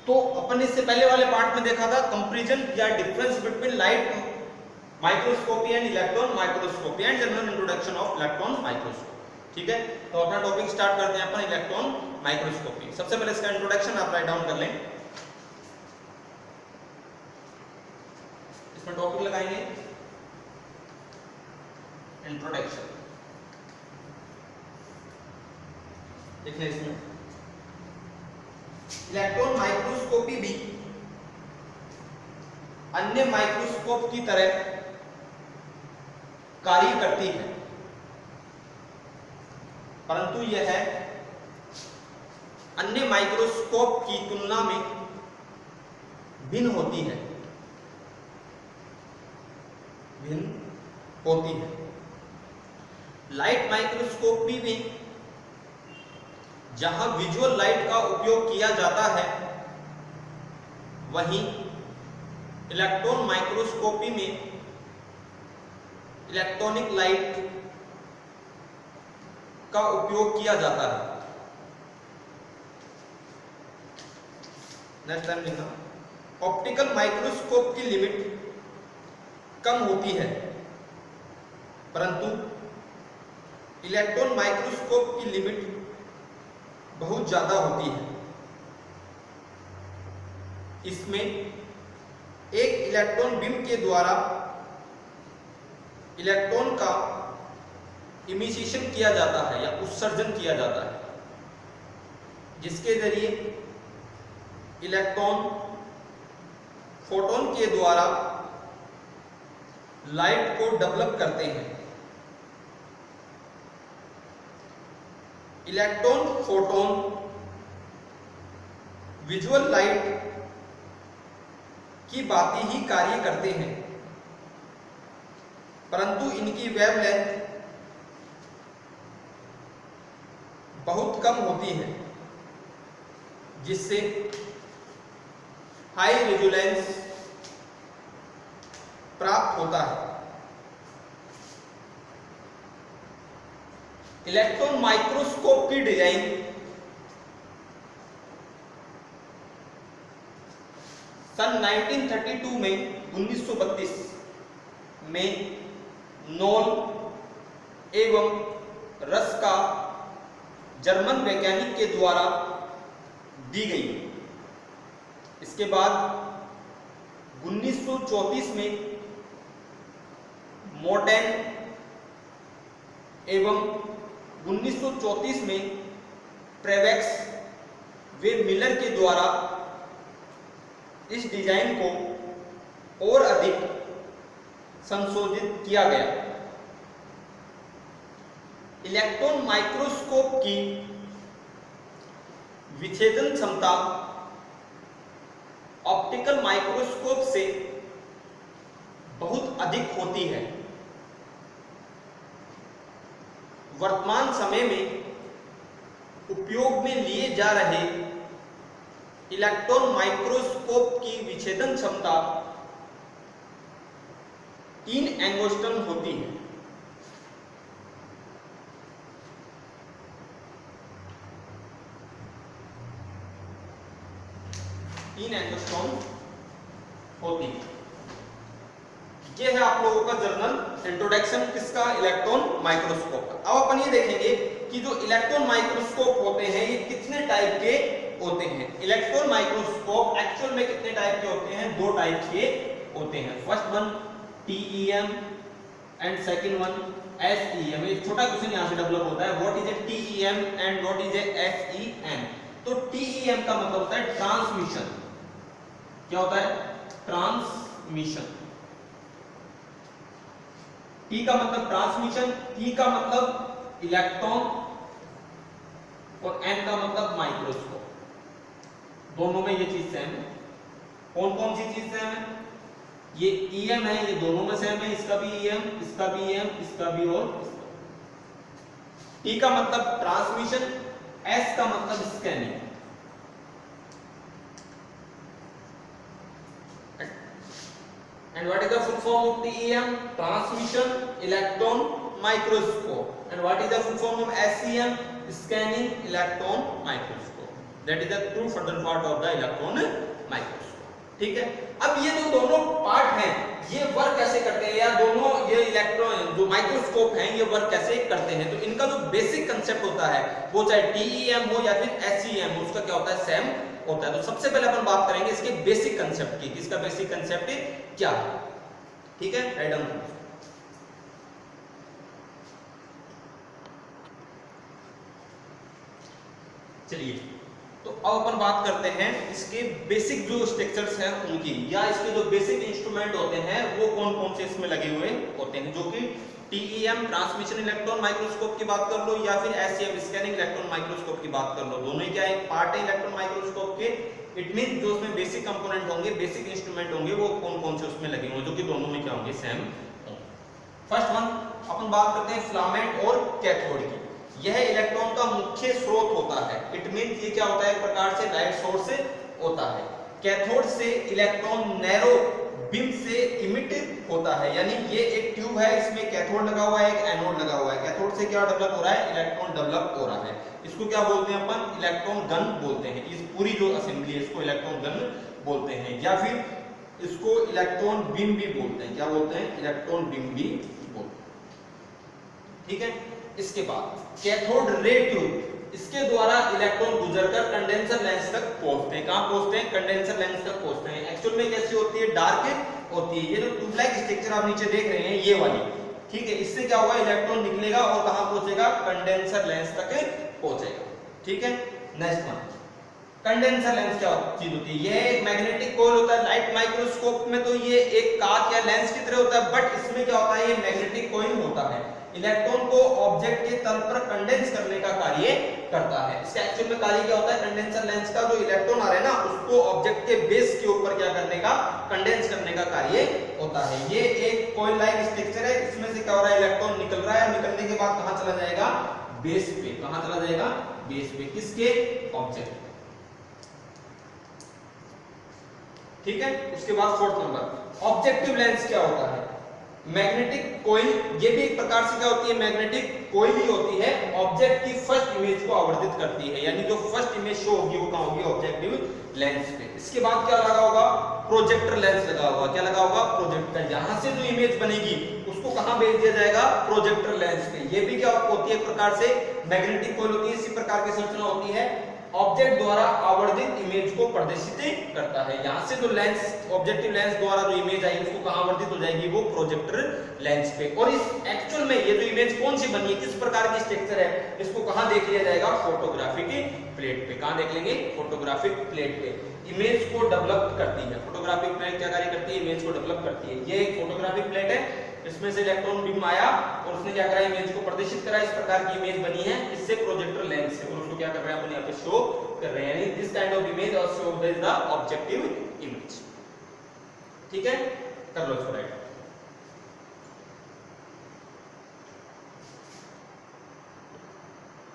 तो अपन इससे पहले वाले पार्ट में देखा था कंपैरिजन या difference between light microscopy and electron microscopy and general introduction of electron microscopy. ठीक है, तो अपना टॉपिक स्टार्ट करते हैं अपन इलेक्ट्रॉन माइक्रोस्कोपी। सबसे पहले इसका इंट्रोडक्शन आप राइट डाउन कर लें। इसमें टॉपिक लगाएंगे इंट्रोडक्शन। देखिए इसमें इलेक्ट्रॉन माइक्रोस्कोपी भी अन्य माइक्रोस्कोप की तरह कार्य करती है, परंतु यह अन्य माइक्रोस्कोप की तुलना में भिन्न होती है। लाइट माइक्रोस्कोपी में जहां विजुअल लाइट का उपयोग किया जाता है, वहीं इलेक्ट्रॉन माइक्रोस्कोपी में इलेक्ट्रॉनिक लाइट का उपयोग किया जाता है। नेक्स्ट टाइम लिखना, ऑप्टिकल माइक्रोस्कोप की लिमिट कम होती है, परंतु इलेक्ट्रॉन माइक्रोस्कोप की लिमिट बहुत ज्यादा होती है। इसमें एक इलेक्ट्रॉन बीम के द्वारा इलेक्ट्रॉन का इमिशन किया जाता है या उत्सर्जन किया जाता है, जिसके जरिए इलेक्ट्रॉन फोटोन के द्वारा लाइट को डेवलप करते हैं। इलेक्ट्रॉन फोटोन विजुअल लाइट की भांति ही कार्य करते हैं, परंतु इनकी वेवलेंथ बहुत कम होती है, जिससे हाई रेजोलेंस प्राप्त होता है। इलेक्ट्रॉन माइक्रोस्कोप की डिजाइन सन 1932 में 1932 में नॉल एवं रस का जर्मन वैज्ञानिक के द्वारा दी गई। इसके बाद 1934 में मॉर्टेन एवं 1934 में ट्रेवेक्स वे मिलर के द्वारा इस डिजाइन को और अधिक संशोधित किया गया। इलेक्ट्रॉन माइक्रोस्कोप की विच्छेदन क्षमता ऑप्टिकल माइक्रोस्कोप से बहुत अधिक होती है। वर्तमान समय में उपयोग में लिए जा रहे इलेक्ट्रॉन माइक्रोस्कोप की विच्छेदन क्षमता 3 एंगस्ट्रॉम होती है। ये है आप लोगों का जर्नल इंट्रोडक्शन किसका, इलेक्ट्रॉन माइक्रोस्कोप का। अब अपन ये देखेंगे कि जो इलेक्ट्रॉन माइक्रोस्कोप होते हैं ये कितने टाइप के होते हैं। इलेक्ट्रॉन माइक्रोस्कोप एक्चुअल में कितने टाइप के होते हैं? 2 टाइप के होते हैं। First one TEM and second one SEM। एक छोटा क्वेश्चन यहां से डेवलप होता है, what is a TEM and what is a SEM। तो TEM का मतलब होता है ट्रांसमिशन। क्या होता है? ट्रांसमिशन। T का मतलब ट्रांसमिशन, E का मतलब इलेक्ट्रॉन और M का मतलब माइक्रोस्कोप। दोनों में ये चीज सेम है। कौन कौन सी चीज सेम है? ये EM है, ये दोनों में सेम है। इसका भी EM, इसका भी EM, इसका भी और इसका। T का मतलब ट्रांसमिशन, S का मतलब scanning. And what is the full form of TEM? Transmission electron microscope. And what is the full form of SEM? Scanning electron microscope. That is the two further part of the electron microscope. ठीक है, अब ये जो दोनों part हैं ये work कैसे करते हैं, या दोनों ये इलेक्ट्रॉन जो माइक्रोस्कोप हैं ये वर्क कैसे करते हैं, तो इनका जो बेसिक कंसेप्ट होता है वो चाहे TEM हो या फिर SEM हो, उसका क्या होता है, सेम होता है। तो सबसे पहले अपन बात करेंगे इसके बेसिक कंसेप्ट की, इसका बेसिक कंसेप्ट क्या है। ठीक है, राइट डाउन। चलिए, तो अब अपन बात करते हैं इसके बेसिक जो स्ट्रक्चर्स हैं उनकी, या इसके जो बेसिक इंस्ट्रूमेंट होते हैं वो कौन कौन से इसमें लगे हुए होते हैं, जो कि TEM ट्रांसमिशन इलेक्ट्रॉन माइक्रोस्कोप की बात कर लो या फिर SEM स्कैनिंग इलेक्ट्रॉन माइक्रोस्कोप की बात कर लो, दोनों ही क्या एक पार्ट है इलेक्ट्रॉन माइक्रोस्कोप के। इट मीन जो उसमें बेसिक कंपोनेंट होंगे, बेसिक इंस्ट्रूमेंट होंगे, वो कौन कौन से उसमें लगे होंगे, जो कि दोनों में क्या होंगे, सेम होंगे। फर्स्ट वन अपन बात करते हैं फिलामेंट और कैथोड की। यह इलेक्ट्रॉन का मुख्य स्रोत होता है। इट मींस ये क्या होता है, एक प्रकार से लाइट सोर्स होता है। कैथोड से इलेक्ट्रॉन नैरो बीम से इमिट होता है, यानी ये एक ट्यूब है, इसमें कैथोड लगा हुआ है, एक एनोड लगा हुआ है। कैथोड से क्या डेवलप हो रहा है, इलेक्ट्रॉन डेवलप हो रहा है। इसको क्या बोलते हैं अपन, इलेक्ट्रॉन गन बोलते हैं। इस पूरी जो असेंबली है इसको इलेक्ट्रॉन गन बोलते हैं, या फिर इसको इलेक्ट्रॉन बीम भी बोलते हैं। क्या बोलते हैं, इलेक्ट्रॉन बीम भी बोलते हैं। ठीक है, इसके बाद कैथोड रे ट्यूब, इसके द्वारा इलेक्ट्रॉन गुजरकर कंडेंसर लेंस तक पहुंचते हैं। कहां पहुंचते हैं, कंडेंसर लेंस तक पहुंचते हैं। एक्चुअल में कैसी होती है, डार्क होती है। ये जो ट्यूब लाइक स्ट्रक्चर आप नीचे देख रहे हैं ये वाली, ठीक है, इससे क्या होगा, इलेक्ट्रॉन निकलेगा और कहां पहुंचेगा, कंडेंसर लेंस तक पहुंचेगा। ठीक है, नेक्स्ट वन, कंडेंसर लेंस क्या चीज होती है, ये एक मैग्नेटिक कॉइल होता है। लाइट माइक्रोस्कोप में तो ये एक कांच या लेंस की तरह होता है, बट इसमें क्या होता है, ये मैग्नेटिक कॉइल होता है। इलेक्ट्रॉन को ऑब्जेक्ट के तल पर कंडेंस करने का कार्य करता है। इसका एक्चुअल में कार्य क्या होता है, कंडेंसर लेंस का जो इलेक्ट्रॉन आ रहा है ना, उसको ऑब्जेक्ट के बेस के ऊपर क्या करने का, कंडेंस करने का कार्य होता है। ये एक कॉइल लाइक स्ट्रक्चर है, इसमें से क्या हो रहा है, इलेक्ट्रॉन निकल रहा है, निकलने के बाद कहां चला जाएगा, बेस पे। कहां चला जाएगा, बेस पे, किसके, ऑब्जेक्ट। ठीक है, उसके बाद फोर्थ नंबर, ऑब्जेक्टिव लेंस क्या होता है, मैग्नेटिक कॉइल। ये भी एक प्रकार से क्या होती है, मैग्नेटिक कॉइल ही होती है। ऑब्जेक्ट की फर्स्ट इमेज को आवर्धित करती है, यानी जो फर्स्ट इमेज शो होगी वो कहां होगी, ऑब्जेक्टिव लेंस पे। इसके बाद क्या लगा होगा, प्रोजेक्टर लेंस लगा होगा। क्या लगा होगा, प्रोजेक्टर। यहां से जो इमेज बनेगी उसको कहां भेज दिया जाएगा, प्रोजेक्टर लेंस पे। ये भी क्या होती है, एक प्रकार से मैग्नेटिक कॉइल होती है। इसी प्रकार की संरचना होती है, ऑब्जेक्ट द्वारा आवर्धित इमेज को प्रदर्शित करता है। यहां से जो लेंस, ऑब्जेक्टिव लेंस द्वारा जो इमेज आई उसको कहां आवर्धित हो जाएगी, वो प्रोजेक्टर लेंस पे। और इस एक्चुअल में ये जो इमेज कौन सी बनी है, किस प्रकार की स्ट्रक्चर है, इसको कहां देख लिया जाएगा, फोटोग्राफिक प्लेट पे। कहां देख लेंगे, फोटोग्राफिक प्लेट पे। इमेज को डेवलप करती है फोटोग्राफिक प्लेट। क्या कार्य करती है, इमेज को डेवलप करती है। ये एक फोटोग्राफिक प्लेट है, इसमें से इलेक्ट्रॉन बीम आया और उसने क्या करा, इमेज को प्रदर्शित करा। इस प्रकार की इमेज बनी है, इससे प्रोजेक्टर लेंस है और उसको क्या कर रहे हैं, अपन यहां पे शो कर रहे हैं, यानी दिस काइंड ऑफ इमेज और शो द ऑब्जेक्टिव इमेज। ठीक है, कर लो इसको राइट।